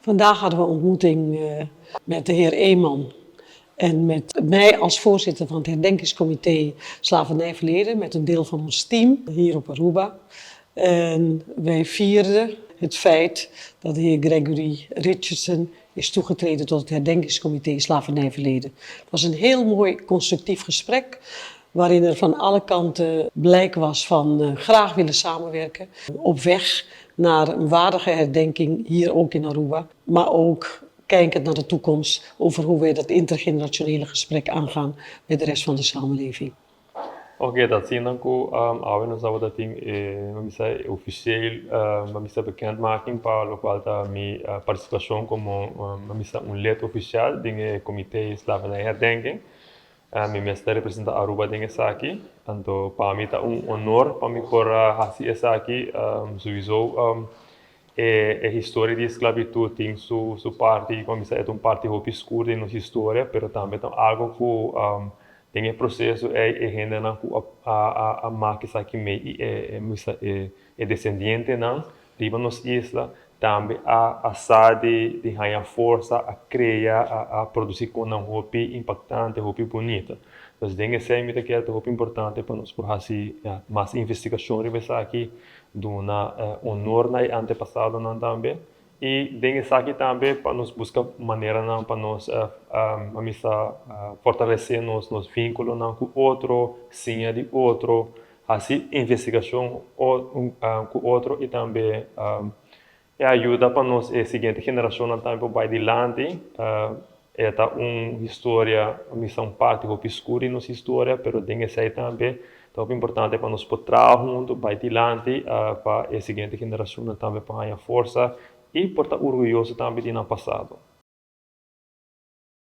Vandaag hadden we een ontmoeting met de heer Eeman en met mij als voorzitter van het herdenkingscomité Slavernijverleden met een deel van ons team hier op Aruba. En wij vierden het feit dat de heer Gregory Richardson is toegetreden tot het herdenkingscomité Slavernijverleden. Het was een heel mooi constructief gesprek waarin er van alle kanten blijk was van graag willen samenwerken op weg naar een waardige herdenking hier ook in Aruba, maar ook kijkend naar de toekomst over hoe wij dat intergenerationele gesprek aangaan met de rest van de samenleving. Oké, dat zien dan ko awen zou dat ding mamisa officieel mamisa bekendmaking para lo qual ta mi participação como mamisa lid official dinge comité slavernijherdenking. Mi mesta representa Aruba dinge saki, anto para mim tá honor para mim por hasi essa aqui sowieso a história de esclavitud tem su parte, como é parte hopi escura em nossa história, pero também tem algo que tem processo ainda não a marca aqui é descendente não riba nos isla também a sade de ganhar força a criar a produzir com um hopi impactante hopi bonita. Então tem que me que é hopi importante para nós por assim mais investigação riba aqui do honor na antepassado não também. E dengue aqui também para nos buscar maneira não para nos fortalecer nos vínculos não com outro, sinha de outro, assim investigação com outro e também ajuda para nós a seguinte geração não também vai adiante. É uma história, missão parte obscura em nossa história, pero dengue sei também então é importante para nós trabalhar junto, vai adiante para a seguinte geração também para ganhar força e por estar orgulhoso também de no passado.